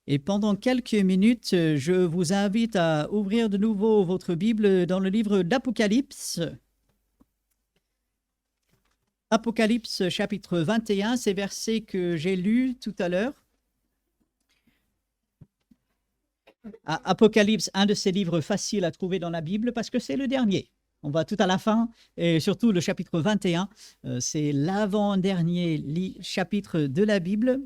Et pendant quelques minutes, je vous invite à ouvrir de nouveau votre Bible dans le livre d'Apocalypse. Apocalypse chapitre 21, ces versets que j'ai lus tout à l'heure. Apocalypse, un de ces livres faciles à trouver dans la Bible parce que c'est le dernier. On va tout à la fin, et surtout le chapitre 21, c'est l'avant-dernier chapitre de la Bible.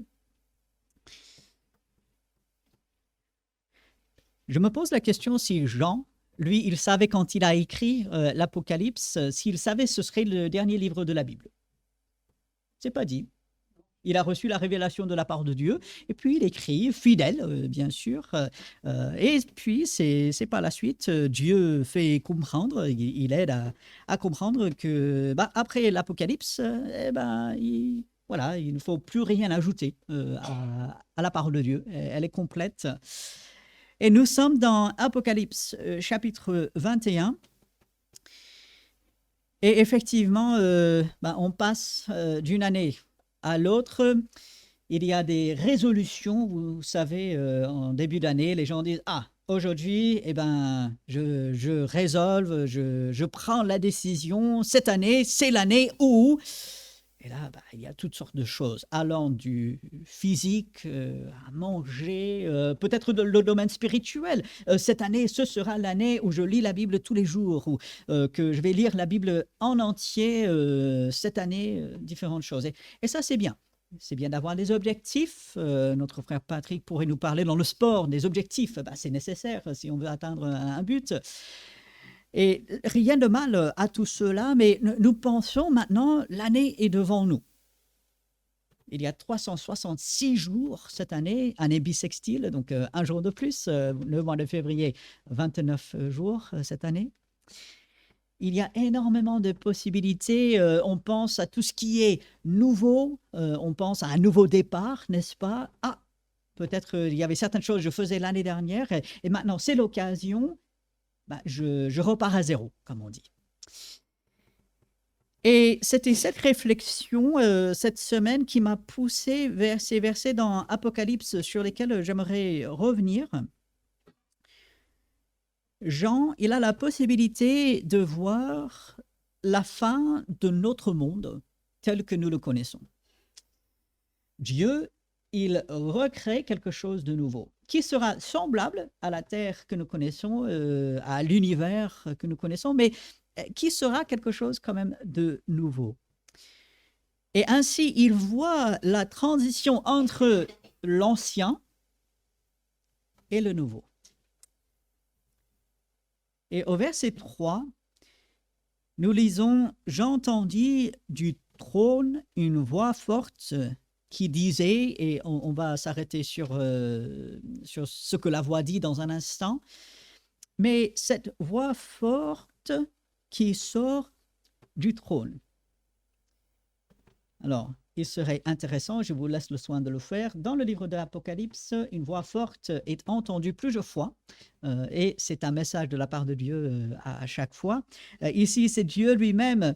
Je me pose la question si Jean, lui, il savait quand il a écrit l'Apocalypse, s'il savait ce serait le dernier livre de la Bible. C'est pas dit. Il a reçu la révélation de la part de Dieu, et puis il écrit, fidèle, bien sûr. Et puis, c'est par la suite, Dieu fait comprendre, il aide à comprendre que, après l'Apocalypse, voilà, il ne faut plus rien ajouter à la parole de Dieu. Elle est complète. Et nous sommes dans Apocalypse chapitre 21. Et effectivement, on passe d'une année à l'autre. Il y a des résolutions, vous savez, en début d'année, les gens disent: ah, aujourd'hui, je résolve, je prends la décision, cette année, c'est l'année où. Et là, il y a toutes sortes de choses, allant du physique à manger, peut-être le domaine spirituel. Cette année, ce sera l'année où je lis la Bible tous les jours, ou que je vais lire la Bible en entier cette année, différentes choses. Et ça, c'est bien. C'est bien d'avoir des objectifs. Notre frère Patrick pourrait nous parler dans le sport des objectifs. C'est nécessaire si on veut atteindre un but. Et rien de mal à tout cela, mais nous pensons maintenant, l'année est devant nous. Il y a 366 jours cette année, année bissextile, donc un jour de plus, le mois de février, 29 jours cette année. Il y a énormément de possibilités. On pense à tout ce qui est nouveau. On pense à un nouveau départ, n'est-ce pas? Ah, peut-être il y avait certaines choses que je faisais l'année dernière et maintenant c'est l'occasion. Je repars à zéro, comme on dit. Et c'était cette réflexion cette semaine qui m'a poussé vers ces versets dans Apocalypse sur lesquels j'aimerais revenir. Jean, il a la possibilité de voir la fin de notre monde tel que nous le connaissons. Dieu, il recrée quelque chose de nouveau qui sera semblable à la Terre que nous connaissons, à l'univers que nous connaissons, mais qui sera quelque chose quand même de nouveau. Et ainsi, il voit la transition entre l'ancien et le nouveau. Et au verset 3, nous lisons: « J'entendis du trône une voix forte qui disait », et on va s'arrêter sur ce que la voix dit dans un instant, mais cette voix forte qui sort du trône. Alors, il serait intéressant, je vous laisse le soin de le faire, dans le livre de l'Apocalypse, une voix forte est entendue plusieurs fois, et c'est un message de la part de Dieu à chaque fois. Ici, c'est Dieu lui-même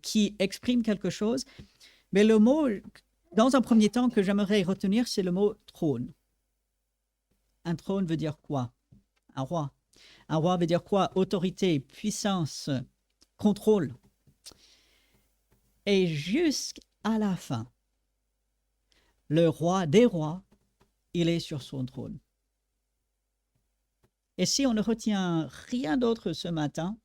qui exprime quelque chose, mais le mot, dans un premier temps, que j'aimerais retenir, c'est le mot trône. Un trône veut dire quoi? Un roi. Un roi veut dire quoi? Autorité, puissance, contrôle. Et jusqu'à la fin, le roi des rois, il est sur son trône. Et si on ne retient rien d'autre ce matin,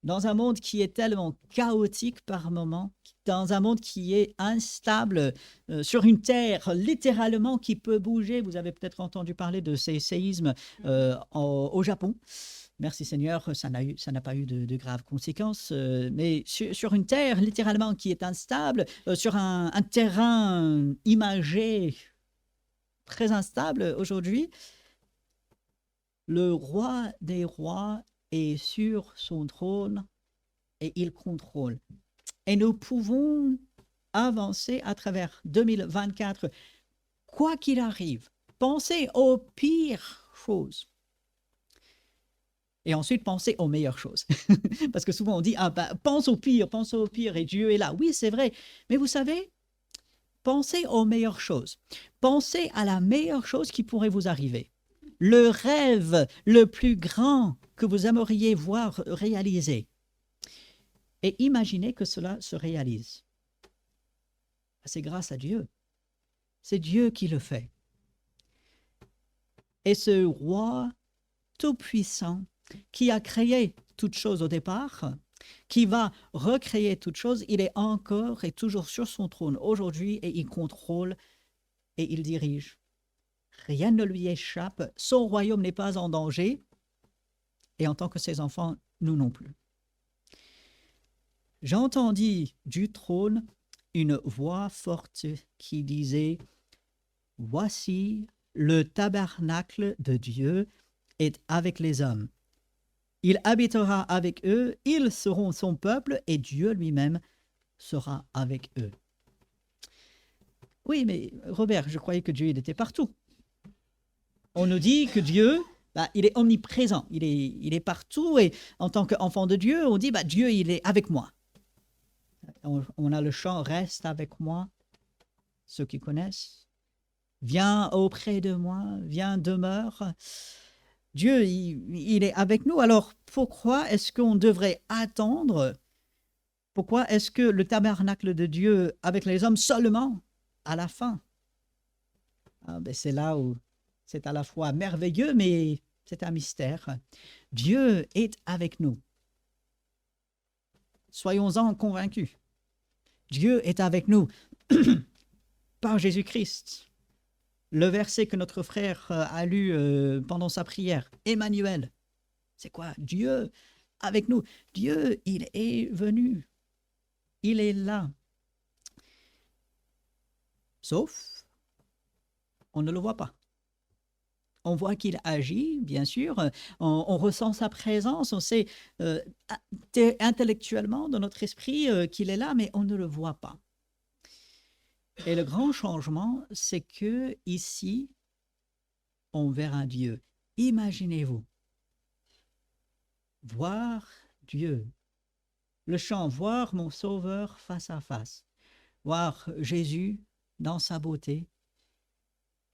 dans un monde qui est tellement chaotique par moments, dans un monde qui est instable, sur une terre littéralement qui peut bouger, vous avez peut-être entendu parler de ces séismes au Japon. Merci Seigneur, ça n'a pas eu de graves conséquences, mais sur une terre littéralement qui est instable, sur un terrain imagé très instable aujourd'hui, le roi des rois est sur son trône et il contrôle. Et nous pouvons avancer à travers 2024, quoi qu'il arrive, penser aux pires choses. Et ensuite, penser aux meilleures choses. Parce que souvent, on dit, pense au pire, et Dieu est là. Oui, c'est vrai. Mais vous savez, pensez aux meilleures choses. Pensez à la meilleure chose qui pourrait vous arriver. Le rêve le plus grand que vous aimeriez voir réalisé. Et imaginez que cela se réalise. C'est grâce à Dieu. C'est Dieu qui le fait. Et ce roi tout-puissant qui a créé toute chose au départ, qui va recréer toute chose, il est encore et toujours sur son trône aujourd'hui et il contrôle et il dirige. Rien ne lui échappe, son royaume n'est pas en danger et en tant que ses enfants, nous non plus. J'entendis du trône une voix forte qui disait « Voici le tabernacle de Dieu est avec les hommes. Il habitera avec eux, ils seront son peuple et Dieu lui-même sera avec eux. » Oui, mais Robert, je croyais que Dieu il était partout. On nous dit que Dieu, il est omniprésent, il est partout et en tant qu'enfant de Dieu, on dit Dieu il est avec moi. On a le chant « Reste avec moi », ceux qui connaissent. Viens auprès de moi, viens, demeure. Dieu, il est avec nous. Alors, pourquoi est-ce qu'on devrait attendre? Pourquoi est-ce que le tabernacle de Dieu avec les hommes seulement à la fin? C'est là où c'est à la fois merveilleux, mais c'est un mystère. Dieu est avec nous. Soyons-en convaincus. Dieu est avec nous par Jésus-Christ. Le verset que notre frère a lu pendant sa prière, Emmanuel, c'est quoi? Dieu avec nous. Dieu, il est venu. Il est là. Sauf, on ne le voit pas. On voit qu'il agit, bien sûr. On ressent sa présence. On sait intellectuellement, dans notre esprit, qu'il est là, mais on ne le voit pas. Et le grand changement, c'est que ici, on verra Dieu. Imaginez-vous, voir Dieu. Le chant, voir mon Sauveur face à face. Voir Jésus dans sa beauté.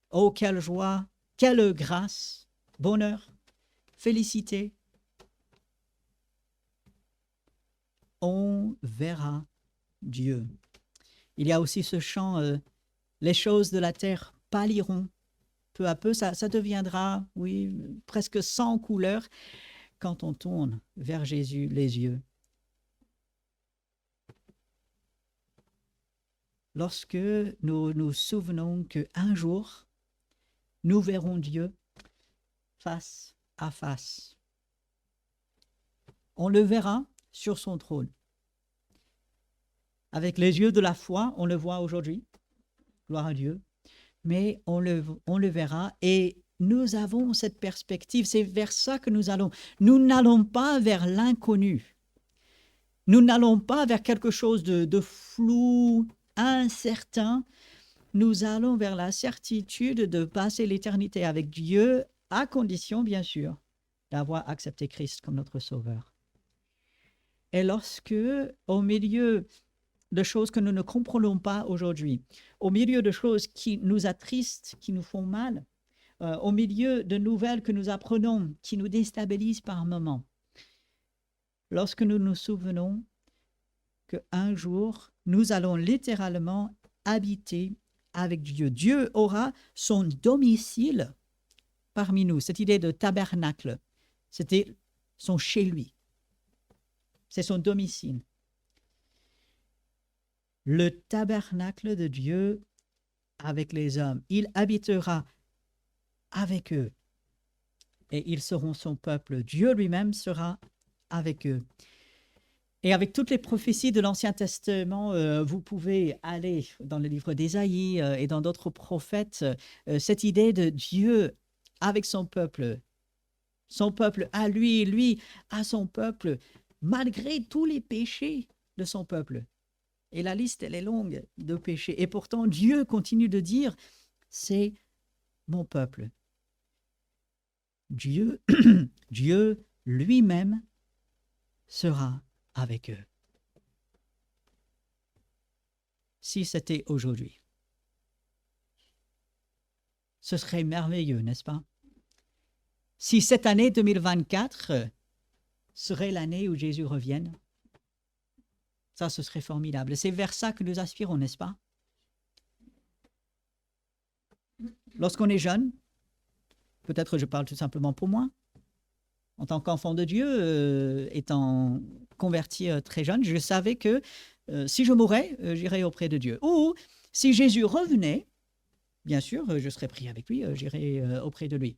Oh, quelle joie, quelle grâce, bonheur, félicité. On verra Dieu. Il y a aussi ce chant, les choses de la terre pâliront. Peu à peu, ça deviendra, oui, presque sans couleur quand on tourne vers Jésus les yeux. Lorsque nous nous souvenons qu'un jour, nous verrons Dieu face à face. On le verra sur son trône. Avec les yeux de la foi, on le voit aujourd'hui, gloire à Dieu, mais on le verra et nous avons cette perspective, c'est vers ça que nous allons. Nous n'allons pas vers l'inconnu. Nous n'allons pas vers quelque chose de flou, incertain. Nous allons vers la certitude de passer l'éternité avec Dieu, à condition, bien sûr, d'avoir accepté Christ comme notre Sauveur. Et lorsque, au milieu de choses que nous ne comprenons pas aujourd'hui, au milieu de choses qui nous attristent, qui nous font mal, au milieu de nouvelles que nous apprenons, qui nous déstabilisent par moments, lorsque nous nous souvenons qu'un jour, nous allons littéralement habiter avec Dieu. Dieu aura son domicile parmi nous. Cette idée de tabernacle, c'était son chez lui. C'est son domicile. Le tabernacle de Dieu avec les hommes. Il habitera avec eux et ils seront son peuple. Dieu lui-même sera avec eux. Et avec toutes les prophéties de l'Ancien Testament, vous pouvez aller dans le livre d'Ésaïe et dans d'autres prophètes, cette idée de Dieu avec son peuple à lui, lui à son peuple, malgré tous les péchés de son peuple. Et la liste, elle est longue de péchés. Et pourtant, Dieu continue de dire, c'est mon peuple. Dieu, Dieu lui-même sera avec eux. Si c'était aujourd'hui. Ce serait merveilleux, n'est-ce pas? Si cette année 2024 serait l'année où Jésus revienne, ça, ce serait formidable. C'est vers ça que nous aspirons, n'est-ce pas? Lorsqu'on est jeune, peut-être je parle tout simplement pour moi, en tant qu'enfant de Dieu, étant converti très jeune, je savais que si je mourais, j'irais auprès de Dieu. Ou si Jésus revenait, bien sûr, je serais pris avec lui, j'irais auprès de lui.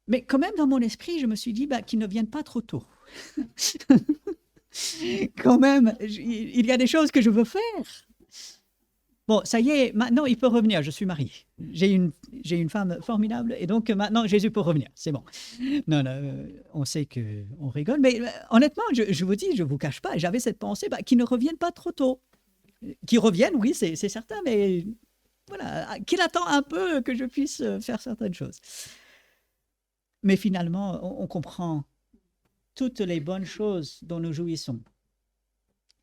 Mais quand même, dans mon esprit, je me suis dit qu'il ne vienne pas trop tôt. Quand même, il y a des choses que je veux faire. Bon, ça y est, maintenant il peut revenir, je suis marié. J'ai une femme formidable et donc maintenant Jésus peut revenir, c'est bon. Non, on sait qu'on rigole, mais honnêtement, je vous dis, je ne vous cache pas, j'avais cette pensée qu'il ne revienne pas trop tôt. Qu'il revienne, oui, c'est certain, mais voilà, qu'il attend un peu que je puisse faire certaines choses. Mais finalement, on comprend toutes les bonnes choses dont nous jouissons.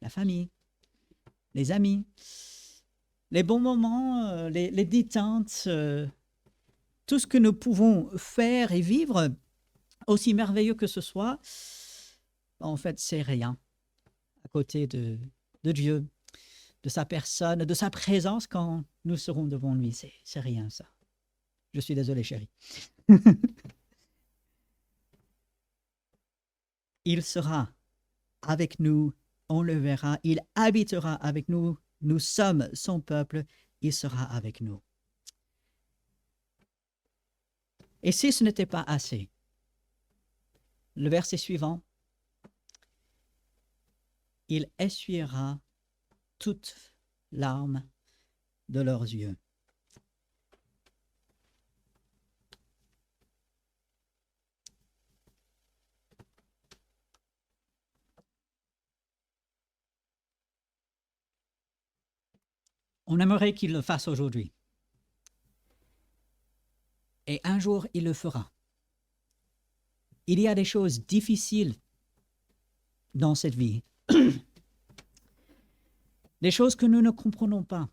La famille, les amis, les bons moments, les détentes, tout ce que nous pouvons faire et vivre, aussi merveilleux que ce soit, en fait, c'est rien à côté de Dieu, de sa personne, de sa présence quand nous serons devant lui. C'est rien, ça. Je suis désolé, chérie. Il sera avec nous, on le verra, il habitera avec nous, nous sommes son peuple, il sera avec nous. Et si ce n'était pas assez, le verset suivant, il essuiera toutes larmes de leurs yeux. On aimerait qu'il le fasse aujourd'hui. Et un jour, il le fera. Il y a des choses difficiles dans cette vie. Des choses que nous ne comprenons pas.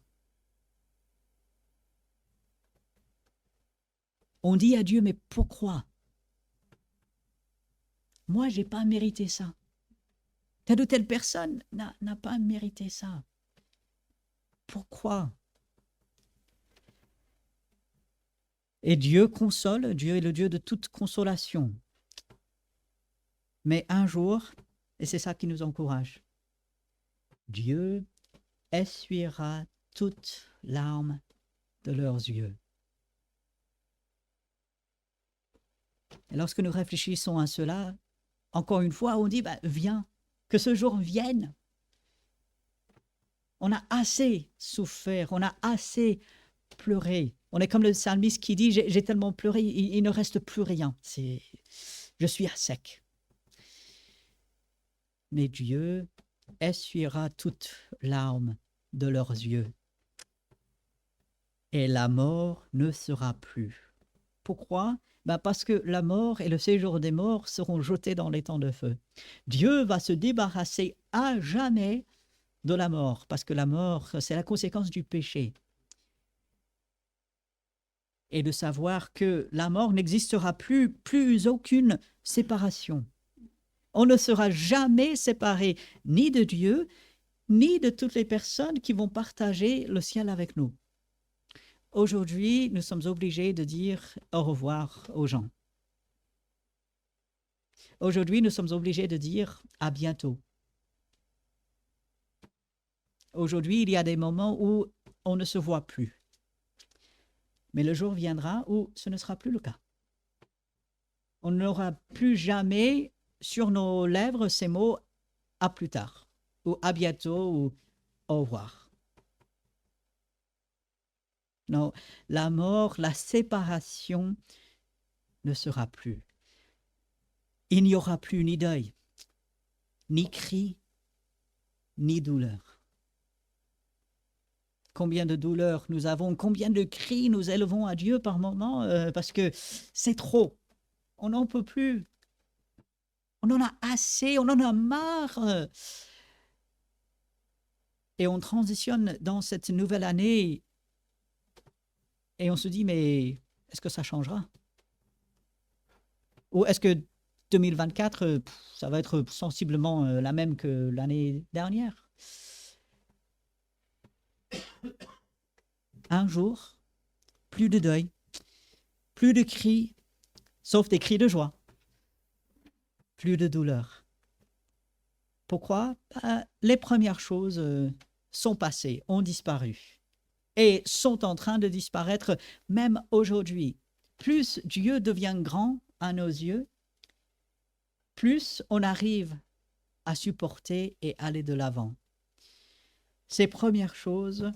On dit à Dieu, mais pourquoi? Moi, je n'ai pas mérité ça. Telle ou telle personne n'a pas mérité ça. Pourquoi? Et Dieu console, Dieu est le Dieu de toute consolation. Mais un jour, et c'est ça qui nous encourage, Dieu essuiera toutes larmes de leurs yeux. Et lorsque nous réfléchissons à cela, encore une fois, on dit, viens, que ce jour vienne. On a assez souffert, on a assez pleuré. On est comme le psalmiste qui dit, j'ai tellement pleuré, il ne reste plus rien. Je suis à sec. Mais Dieu essuiera toutes larmes de leurs yeux. Et la mort ne sera plus. Pourquoi? Parce que la mort et le séjour des morts seront jetés dans les temps de feu. Dieu va se débarrasser à jamais de la mort, parce que la mort, c'est la conséquence du péché. Et de savoir que la mort n'existera plus aucune séparation. On ne sera jamais séparé ni de Dieu, ni de toutes les personnes qui vont partager le ciel avec nous. Aujourd'hui, nous sommes obligés de dire au revoir aux gens. Aujourd'hui, nous sommes obligés de dire à bientôt. Aujourd'hui, il y a des moments où on ne se voit plus. Mais le jour viendra où ce ne sera plus le cas. On n'aura plus jamais sur nos lèvres ces mots « à plus tard » ou « à bientôt » ou « au revoir ». Non, la mort, la séparation ne sera plus. Il n'y aura plus ni deuil, ni cri, ni douleur. Combien de douleurs nous avons, combien de cris nous élevons à Dieu par moments, parce que c'est trop. On n'en peut plus. On en a assez, on en a marre. Et on transitionne dans cette nouvelle année et on se dit, mais est-ce que ça changera? Ou est-ce que 2024, ça va être sensiblement la même que l'année dernière? Un jour, plus de deuil, plus de cris, sauf des cris de joie, plus de douleur. Pourquoi? Les premières choses sont passées, ont disparu et sont en train de disparaître même aujourd'hui. Plus Dieu devient grand à nos yeux, plus on arrive à supporter et aller de l'avant. Ces premières choses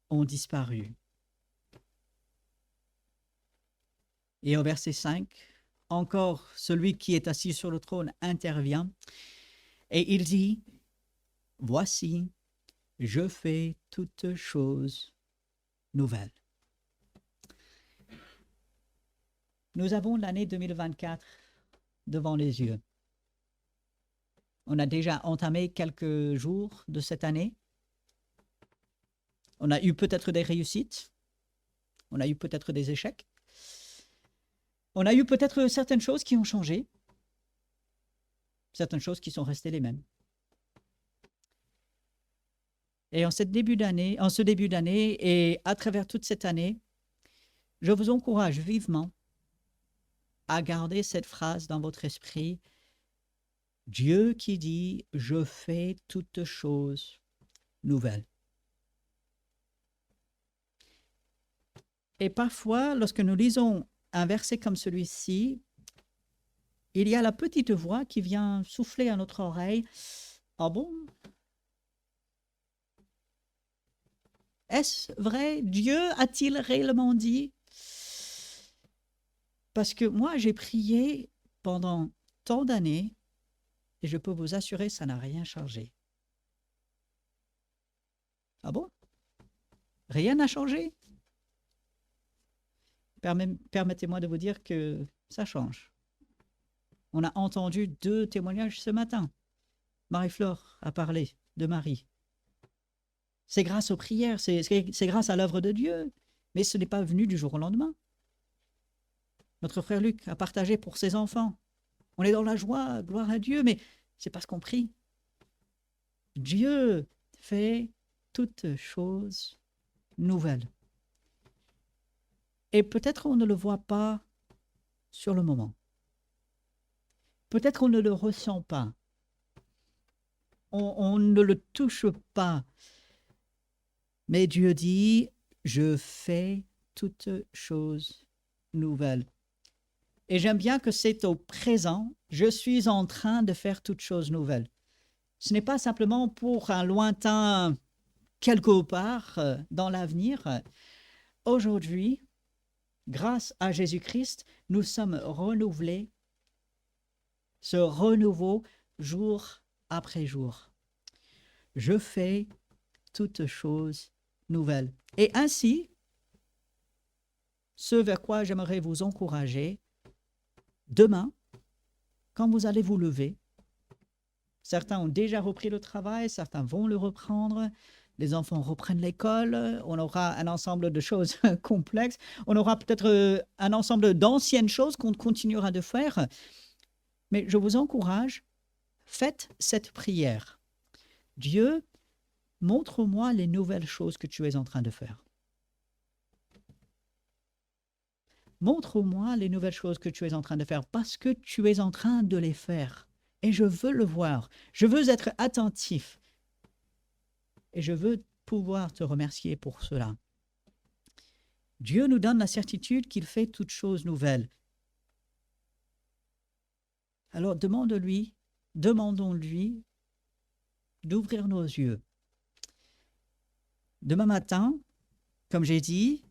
ont disparu. Et au verset 5, encore celui qui est assis sur le trône intervient et il dit, « Voici, je fais toutes choses nouvelles. » Nous avons l'année 2024 devant les yeux. On a déjà entamé quelques jours de cette année. On a eu peut-être des réussites. On a eu peut-être des échecs. On a eu peut-être certaines choses qui ont changé. Certaines choses qui sont restées les mêmes. Et en ce début d'année et à travers toute cette année, je vous encourage vivement à garder cette phrase dans votre esprit. Dieu qui dit, je fais toutes choses nouvelles. Et parfois, lorsque nous lisons un verset comme celui-ci, il y a la petite voix qui vient souffler à notre oreille. Ah bon? Est-ce vrai? Dieu a-t-il réellement dit? Parce que moi, j'ai prié pendant tant d'années et je peux vous assurer, ça n'a rien changé. Ah bon? Rien n'a changé? Permettez-moi de vous dire que ça change. On a entendu 2 témoignages ce matin. Marie-Flore a parlé de Marie. C'est grâce aux prières, c'est grâce à l'œuvre de Dieu. Mais ce n'est pas venu du jour au lendemain. Notre frère Luc a partagé pour ses enfants. On est dans la joie, gloire à Dieu, mais c'est parce qu'on prie. Dieu fait toutes choses nouvelles. Et peut-être on ne le voit pas sur le moment. Peut-être on ne le ressent pas. On ne le touche pas. Mais Dieu dit, je fais toutes choses nouvelles. Et j'aime bien que c'est au présent, je suis en train de faire toutes choses nouvelles. Ce n'est pas simplement pour un lointain quelque part dans l'avenir. Aujourd'hui, grâce à Jésus-Christ, nous sommes renouvelés, ce renouveau jour après jour. Je fais toutes choses nouvelles. Et ainsi, ce vers quoi j'aimerais vous encourager, demain, quand vous allez vous lever, certains ont déjà repris le travail, certains vont le reprendre, les enfants reprennent l'école, on aura un ensemble de choses complexes, on aura peut-être un ensemble d'anciennes choses qu'on continuera de faire, mais je vous encourage, faites cette prière. Dieu, montre-moi les nouvelles choses que tu es en train de faire. Montre-moi les nouvelles choses que tu es en train de faire parce que tu es en train de les faire. Et je veux le voir. Je veux être attentif. Et je veux pouvoir te remercier pour cela. Dieu nous donne la certitude qu'il fait toutes choses nouvelles. Alors demandons-lui d'ouvrir nos yeux. Demain matin, comme j'ai dit,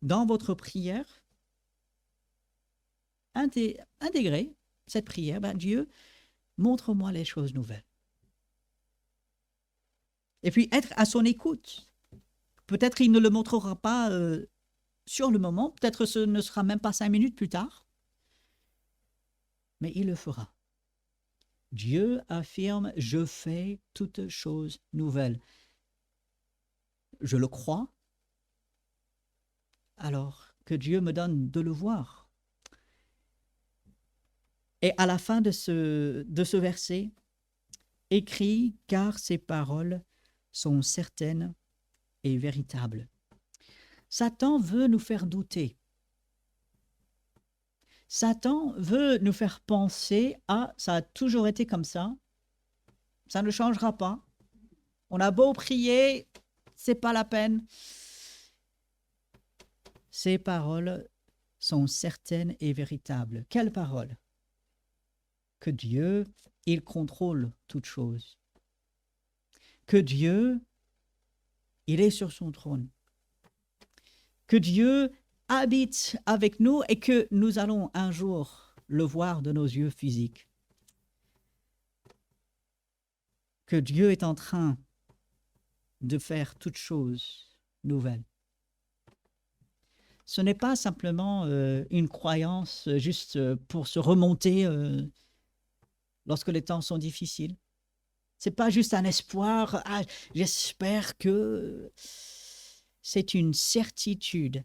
dans votre prière, intégrer cette prière, Dieu, montre-moi les choses nouvelles. Et puis être à son écoute. Peut-être il ne le montrera pas sur le moment, peut-être ce ne sera même pas 5 minutes plus tard, mais il le fera. Dieu affirme, je fais toutes choses nouvelles. Je le crois. Alors, que Dieu me donne de le voir. Et à la fin de ce verset, écrit, car ces paroles sont certaines et véritables. Satan veut nous faire douter. Satan veut nous faire penser, ah, ça a toujours été comme ça ne changera pas. On a beau prier, c'est pas la peine. Ces paroles sont certaines et véritables. Quelles paroles? Que Dieu, il contrôle toutes choses. Que Dieu, il est sur son trône. Que Dieu habite avec nous et que nous allons un jour le voir de nos yeux physiques. Que Dieu est en train de faire toutes choses nouvelles. Ce n'est pas simplement une croyance juste pour se remonter lorsque les temps sont difficiles. Ce n'est pas juste un espoir, ah, j'espère que... C'est une certitude.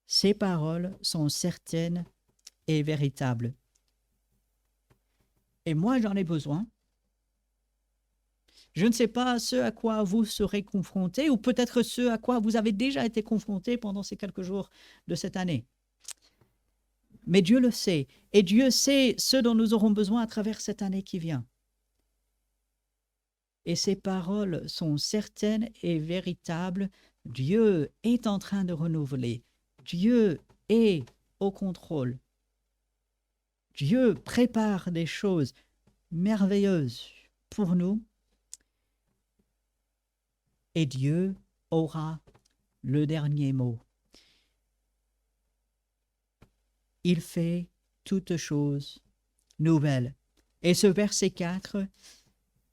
Ces paroles sont certaines et véritables. Et moi, j'en ai besoin. Je ne sais pas ce à quoi vous serez confrontés ou peut-être ce à quoi vous avez déjà été confrontés pendant ces quelques jours de cette année. Mais Dieu le sait et Dieu sait ce dont nous aurons besoin à travers cette année qui vient. Et ces paroles sont certaines et véritables. Dieu est en train de renouveler. Dieu est au contrôle. Dieu prépare des choses merveilleuses pour nous. Et Dieu aura le dernier mot. Il fait toutes choses nouvelles. Et ce verset 4,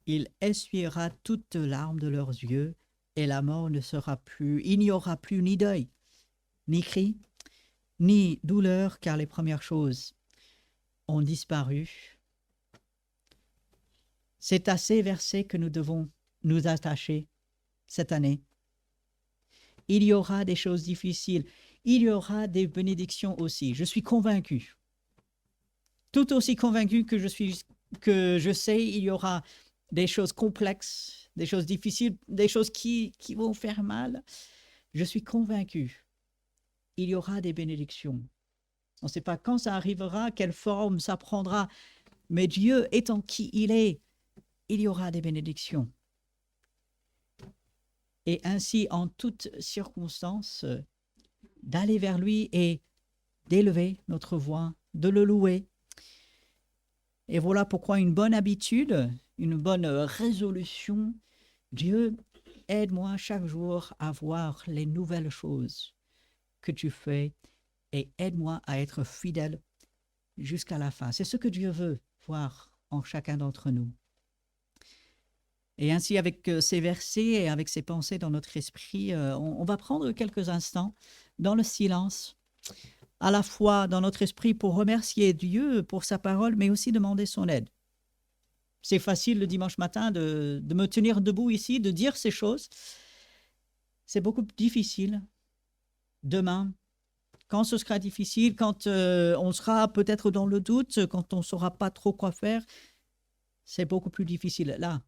il essuiera toutes larmes de leurs yeux et la mort ne sera plus. Il n'y aura plus ni deuil, ni cri, ni douleur, car les premières choses ont disparu. C'est à ces versets que nous devons nous attacher cette année. Il y aura des choses difficiles, il y aura des bénédictions aussi. Je suis convaincu, tout aussi convaincu que je sais, il y aura des choses complexes, des choses difficiles, des choses qui vont faire mal. Je suis convaincu, il y aura des bénédictions. On ne sait pas quand ça arrivera, quelle forme ça prendra, mais Dieu étant qui il y aura des bénédictions. Et ainsi, en toutes circonstances, d'aller vers lui et d'élever notre voix, de le louer. Et voilà pourquoi une bonne habitude, une bonne résolution, Dieu, aide-moi chaque jour à voir les nouvelles choses que tu fais et aide-moi à être fidèle jusqu'à la fin. C'est ce que Dieu veut voir en chacun d'entre nous. Et ainsi, avec ces versets et avec ces pensées dans notre esprit, on va prendre quelques instants dans le silence, à la fois dans notre esprit pour remercier Dieu pour sa parole, mais aussi demander son aide. C'est facile le dimanche matin de me tenir debout ici, de dire ces choses. C'est beaucoup plus difficile demain, quand ce sera difficile, quand on sera peut-être dans le doute, quand on ne saura pas trop quoi faire. C'est beaucoup plus difficile là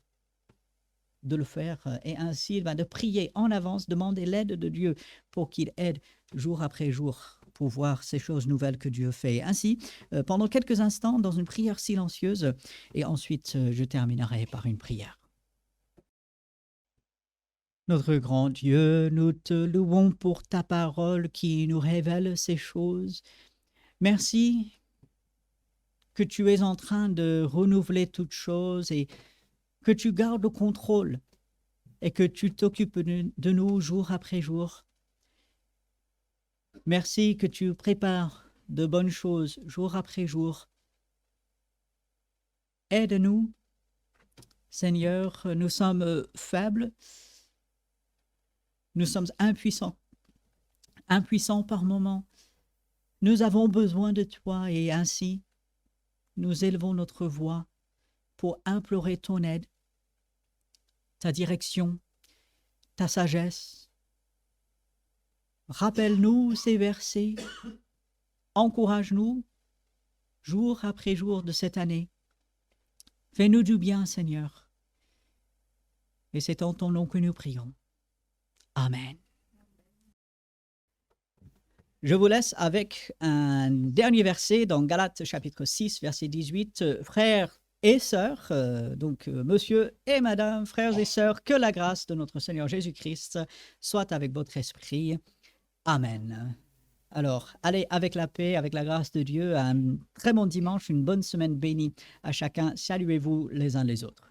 de le faire et ainsi de prier en avance, demander l'aide de Dieu pour qu'il aide jour après jour pour voir ces choses nouvelles que Dieu fait. Ainsi, pendant quelques instants, dans une prière silencieuse, et ensuite je terminerai par une prière. Notre grand Dieu, nous te louons pour ta parole qui nous révèle ces choses. Merci que tu es en train de renouveler toutes choses et que tu gardes le contrôle et que tu t'occupes de nous jour après jour. Merci que tu prépares de bonnes choses jour après jour. Aide-nous, Seigneur, nous sommes faibles, nous sommes impuissants par moments. Nous avons besoin de toi et ainsi, nous élevons notre voix pour implorer ton aide, ta direction, ta sagesse. Rappelle-nous ces versets, encourage-nous jour après jour de cette année. Fais-nous du bien, Seigneur. Et c'est en ton nom que nous prions. Amen. Je vous laisse avec un dernier verset dans Galates chapitre 6, verset 18. Frères et sœurs, monsieur et madame, frères et sœurs, que la grâce de notre Seigneur Jésus-Christ soit avec votre esprit. Amen. Alors, allez avec la paix, avec la grâce de Dieu. Un très bon dimanche, une bonne semaine bénie à chacun. Saluez-vous les uns les autres.